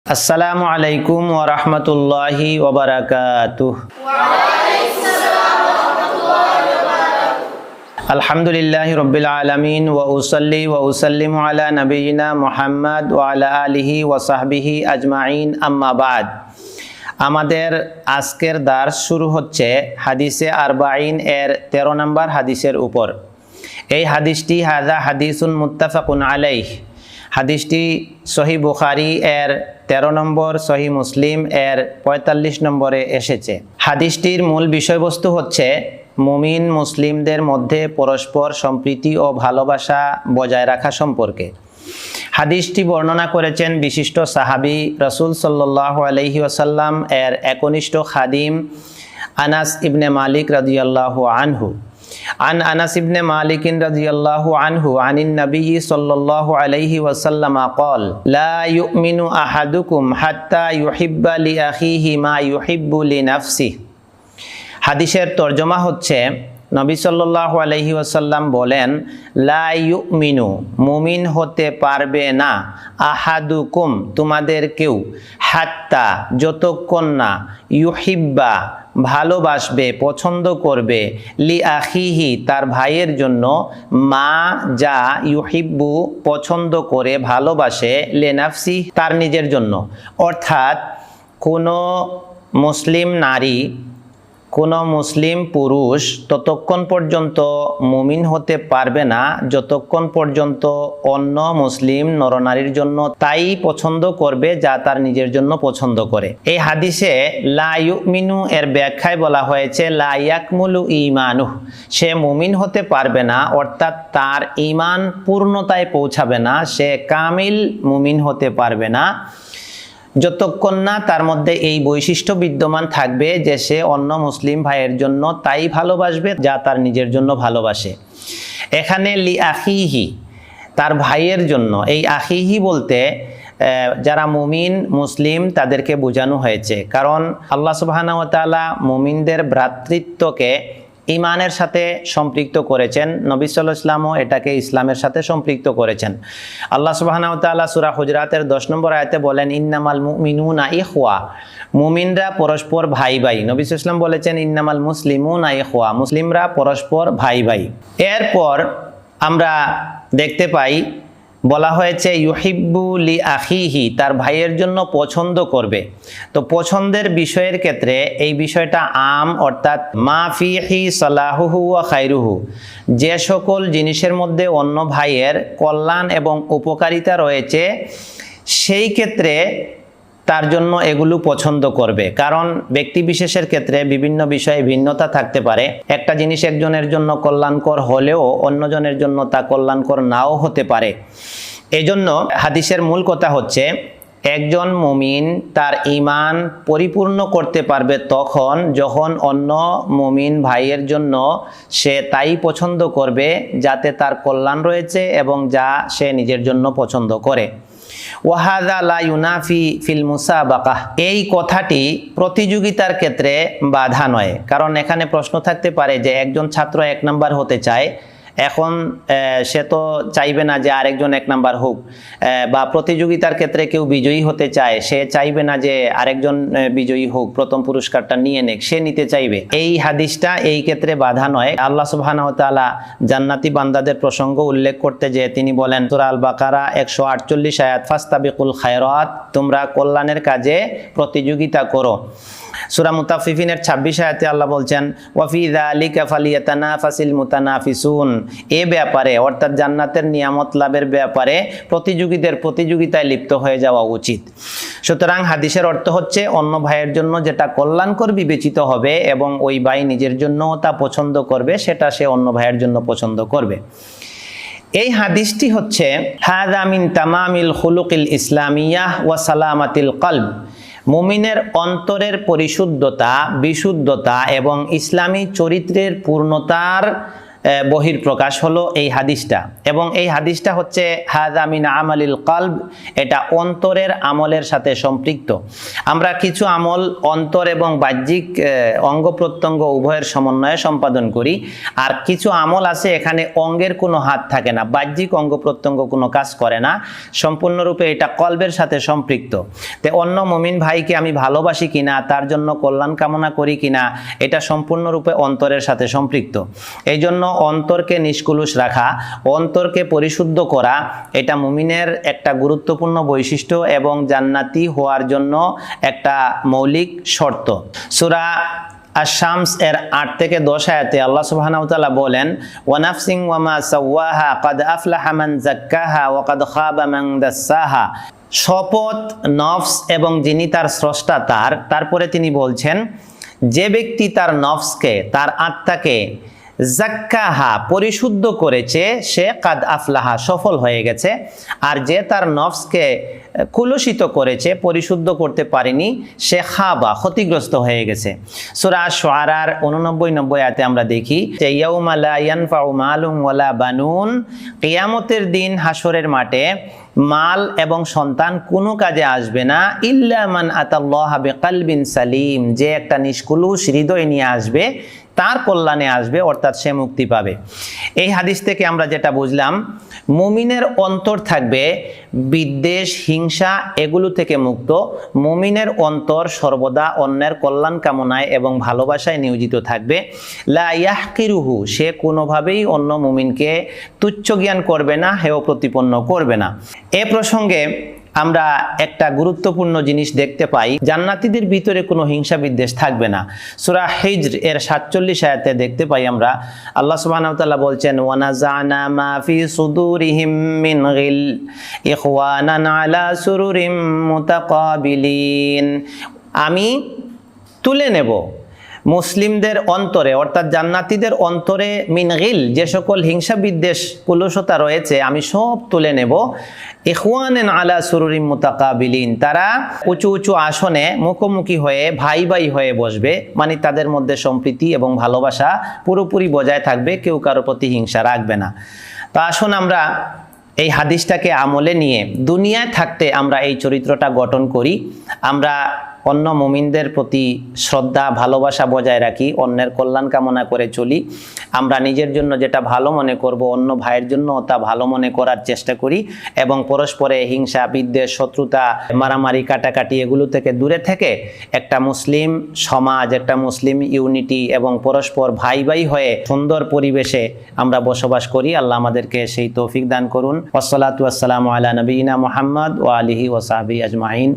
আসসালামু আলাইকুম ওয়া রাহমাতুল্লাহি ওয়া বারাকাতুহু। আলহামদুলিল্লাহি রাব্বিল আলামিন ওয়া উসাল্লি ওয়া উসাল্লিমু আলা নাবিয়িনা মুহাম্মদ ওয়া আলা আলিহি ওয়া সাহবিহি আজমাইন, আম্মা বাদ। আমাদের আজকের দার্স শুরু হচ্ছে হাদিসে আরবাঈন এর 13 নম্বর হাদিসের উপর। এই হাদিসটি হাযা হাদিসুন মুত্তাফাকুন আলাইহ। হাদিসটি সহি বুখারী এর 13 নম্বর, সহি মুসলিম এর 45 নম্বরে এসেছে। হাদিসটির মূল বিষয়বস্তু হচ্ছে মুমিন মুসলিমদের মধ্যে পরস্পর সম্প্রীতি ও ভালোবাসা বজায় রাখা সম্পর্কে। হাদিসটি বর্ণনা করেছেন বিশিষ্ট সাহাবী রাসূল সাল্লাল্লাহু আলাইহি ওয়াসাল্লাম এর একনিষ্ঠ খাদিম আনাস ইবনে মালিক রাদিয়াল্লাহু আনহু। عن أنس بن مالك رضي الله عنه عن النبي صلى الله عليه وسلم قال لا يؤمن أحدكم حتى يحب لأخيه ما يحب لنفسه। হাদিসের তরজমা হচ্ছে, নবী সাল্লাল্লাহু আলাইহি ওয়াসাল্লাম বলেন, লা ইউমিনু, মুমিন হতে পারবে না, আহাদুকুম, তোমাদের কেউ, হাত্তা, যতক্ষণ না, ইউহিব্বা, ভালোবাসবে, পছন্দ করবে, লি আখিহি, তার ভাইয়ের জন্য, মা, যা, ইউহিব্বু, পছন্দ করে, ভালোবাসে, লিনাফসি, তার নিজের জন্য। অর্থাৎ কোনো মুসলিম নারী, কোনো মুসলিম পুরুষ ততক্ষণ পর্যন্ত মুমিন হতে পারবে না যতক্ষণ পর্যন্ত অন্য মুসলিম নরনারীর জন্য তাই পছন্দ করবে যা তার নিজের জন্য পছন্দ করে। এই হাদিসে লা ইউমিনু এর ব্যাখ্যায় বলা হয়েছে লা ইয়াকমুলু ঈমানুহু, সে মুমিন হতে পারবে না, অর্থাৎ তার ঈমান পূর্ণতায় পৌঁছাবে না, সে কামিল মুমিন হতে পারবে না যতক্ষণ না তার মধ্যে এই বৈশিষ্ট্য বিদ্যমান থাকবে যে সে অন্য মুসলিম ভাইয়ের জন্য তাই ভালোবাসবে যা তার নিজের জন্য ভালোবাসে। এখানে লি আখিহি, তার ভাইয়ের জন্য, এই আখিহি বলতে যারা মুমিন মুসলিম তাদেরকে বোঝানো হয়েছে, কারণ আল্লাহ সুবহানাহু ওয়া তাআলা মুমিনদের ভ্রাতৃত্বকে ইমানের সাথে সম্পৃক্ত করেছেন। নবী সাল্লাল্লাহু আলাইহি ওয়াসাল্লামও এটাকে ইসলামের সাথে সম্পৃক্ত করেছেন। আল্লাহ সুবহানাহু ওয়া তাআলা সূরা হুজরাতের 10 নম্বর আয়াতে বলেন, ইন্নামাল মুমিনুনা ইখওয়া, মুমিনরা পরস্পর ভাই ভাই। নবী সাল্লাল্লাহু আলাইহি ওয়াসাল্লাম বলেছেন, ইন্নামাল মুসলিমুনা ইখওয়া, মুসলিমরা পরস্পর ভাই ভাই। এরপর আমরা দেখতে পাই বলা হয়েছে ইউহিব্বু লি আখিহি, তার ভাইয়ের জন্য পছন্দ করবে। তো পছন্দের বিষয়ের ক্ষেত্রে এই বিষয়টা আম, অর্থাৎ মা ফিহি সালাহুহু ওয়া খায়রুহু, যে সকল জিনিসের মধ্যে অন্য ভাইয়ের কল্যাণ এবং উপকারিতা রয়েছে সেই ক্ষেত্রে তার জন্য এগুলো পছন্দ করবে। কারণ ব্যক্তি বিশেষের ক্ষেত্রে বিভিন্ন বিষয়ে ভিন্নতা থাকতে পারে। একটা জিনিস একজনের জন্য কল্যাণকর হলেও অন্যজনের জন্য তা কল্যাণকর নাও হতে পারে। এজন্য হাদিসের মূল কথা হচ্ছে একজন মুমিন তার ঈমান পরিপূর্ণ করতে পারবে তখন যখন অন্য মুমিন ভাইয়ের জন্য সে তাই পছন্দ করবে যাতে তার কল্যাণ রয়েছে এবং যা সে নিজের জন্য পছন্দ করে। ওয়াহাদা লা ইউনাফি ফিল মুসাবাকাহ, এই কথাটি প্রতিযোগিতার ক্ষেত্রে বাধা নয়। কারণ এখানে প্রশ্ন থাকতে পারে যে একজন ছাত্র 1 নাম্বার হতে চায়, এখন সে তো চাইবে না যে আরেকজন 1 নাম্বার হোক, বা প্রতিযোগিতার ক্ষেত্রে কেউ বিজয়ী হতে চায়, সে চাইবে না যে আরেকজন বিজয়ী হোক, প্রথম পুরস্কারটা নিয়ে নেক, সে নিতে চাইবে। এই হাদিসটা এই ক্ষেত্রে বাধা নয়। আল্লাহ সুবহানাহু ওয়া তাআলা জান্নাতি বান্দাদের প্রসঙ্গ উল্লেখ করতে যে তিনি বলেন, সূরা আল বাকারা 148 আয়াত, ফাস্তাবিকুল খায়রাত, তোমরা কল্যাণের কাজে প্রতিযোগিতা করো। সূরা মুতাফফিফিনের 26 আয়াতে আল্লাহ বলছেন, ওয়া ফি যালিকা ফালিয়াতানাফাসিল মুতানাফিসুন, এ ব্যাপারে অর্থাৎ জান্নাতের নিয়ামত লাভের ব্যাপারে প্রতিযোগীদের প্রতিযোগিতায় লিপ্ত হয়ে যাওয়া উচিত। সুতরাং হাদিসের অর্থ হচ্ছে অন্য ভাইয়ের জন্য যেটা কল্যাণকর বিবেচিত হবে এবং ওই ভাই নিজের জন্য তা পছন্দ করবে, সেটা সে অন্য ভাইয়ের জন্য পছন্দ করবে। এই হাদিসটি হচ্ছে হাযা মিন তামামিল খুলুকিল ইসলামিয়াহ ওয়া সালামাতিল কলব, মুমিনের অন্তরের পরিশুদ্ধতা, বিশুদ্ধতা এবং ইসলামী চরিত্রের পূর্ণতার বহিঃপ্রকাশ হলো এই হাদিসটা, এবং এই হাদিসটা হচ্ছে হাযা মিন আমালিল কলব, এটা অন্তরের আমলের সাথে সম্পৃক্ত। আমরা কিছু আমল অন্তর এবং বাহ্যিক অঙ্গ প্রত্যঙ্গ উভয়ের সমন্বয়ে সম্পাদন করি, আর কিছু আমল আছে এখানে অঙ্গের কোনো হাত থাকে না, বাহ্যিক অঙ্গ প্রত্যঙ্গ কোনো কাজ করে না, সম্পূর্ণরূপে এটা কলবের সাথে সম্পৃক্ত। তো অন্য মুমিন ভাইকে আমি ভালোবাসি কিনা, তার জন্য কল্যাণ কামনা করি কিনা, এটা সম্পূর্ণরূপে অন্তরের সাথে সম্পৃক্ত। এই জন্য অন্তরকে নিষ্কলুষ রাখা, অন্তরকে পরিশুদ্ধ করা, এটা মুমিনের একটা গুরুত্বপূর্ণ বৈশিষ্ট্য এবং জান্নাতি হওয়ার জন্য একটা মৌলিক শর্ত। সূরা আশ-শামস এর 8 থেকে 10 আয়াতে আল্লাহ সুবহানাহু ওয়া তাআলা বলেন, ওয়া নাফসিন ওয়া মা সাওয়াহা ক্বাদ আফলাহা মান যাক্কাহা ওয়া ক্বাদ খাবা মান দাসসাহা। শপথ নফস এবং যিনি তার স্রষ্টা তারপরে তিনি বলছেন, যে ব্যক্তি তার নফসকে, তার আত্মাকে জাক্কাহা পরিশুদ্ধ করেছে, সে কাদ আফলাহা সফল হয়ে গেছে। আর যে তার নফসকে কুলুষিত করেছে, পরিশুদ্ধ করতে পারেনি, সে খাবা ক্ষতিগ্রস্ত হয়ে গেছে। সূরা আশ-শুআরার 89-90 আয়াতে আমরা দেখি যে ইয়াউমা লা ইয়ানফাউ মালুন ওয়ালা বানুন, কিয়ামতের দিন হাসরের মাঠে মাল এবং সন্তান কোনো কাজে আসবে না, ইল্লা মান আতাল্লাহা বিকলবিন সালিম, যে একটা নিষ্কলুষ হৃদয় নিয়ে আসবে, তার কল্যাণে আসবে, অর্থাৎ সে মুক্তি পাবে। এই হাদিস থেকে আমরা যেটা বুঝলাম, মুমিনের অন্তর থাকবে বিদ্বেষ, হিংসা এগুলো থেকে মুক্ত। মুমিনের অন্তর সর্বদা অন্যের কল্যাণ কামনায় এবং ভালোবাসায় নিয়োজিত থাকবে। লা ইয়াহকিরুহু, সে কোনোভাবেই অন্য মুমিনকে তুচ্ছ জ্ঞান করবে না, হেয় প্রতিপন্ন করবে না। এ প্রসঙ্গে আমরা একটা গুরুত্বপূর্ণ জিনিস দেখতে পাই, জান্নাতীদের ভিতরে কোনো হিংসা বিদ্বেষ থাকবে না। সূরা হিজর এর 47 আয়াতে দেখতে পাই আমরা, আল্লাহ সুবহানাহু ওয়া তাআলা বলছেন, ওয়া নাযানা মা ফি সুদুরিহিম মিন গিল ইখওয়ানান আলা সুরুরিম মুতাকাবিলিন, আমি তুলে নেব মুসলিমদের অন্তরে, অর্থাৎ জান্নাতীদের অন্তরে মিন গিল, যে সকল হিংসা বিদ্বেষ কুলুষতা রয়েছে, আমি সব তুলে নেব। ইখওয়ানান আলা সুরুরিম মুতাকাবিলিন, তারা উঁচু উঁচু আসনে মুখোমুখি হয়ে ভাই ভাই হয়ে বসবে, মানে তাদের মধ্যে সম্প্রীতি এবং ভালোবাসা পুরোপুরি বজায় থাকবে, কেউ কারো প্রতি হিংসা রাখবে না। তো আসুন আমরা এই হাদিসটাকে আমলে নিয়ে দুনিয়ায় থাকতে আমরা এই চরিত্রটা গঠন করি। আমরা অন্য মুমিনদের প্রতি শ্রদ্ধা ভালোবাসা বজায় রাখি, অন্যের কল্যাণ কামনা করে চলি। আমরা নিজের জন্য যেটা ভালো মনে করব, অন্য ভাইয়ের জন্য তা ভালো মনে করার চেষ্টা করি, এবং পরস্পরে হিংসা বিদ্বেষ শত্রুতা মারামারি কাটাকাটি এগুলো থেকে দূরে থেকে একটা মুসলিম সমাজ, একটা মুসলিম ইউনিটি এবং পরস্পর ভাই ভাই হয়ে সুন্দর পরিবেশে আমরা বসবাস করি। আল্লাহ আমাদেরকে সেই তৌফিক দান করুন। ওয়াসসালাতু ওয়াসসালামু আলা নবিয়িনা মুহাম্মদ ওয়া আলিহি ওয়া সাহবিহি আজমাইন।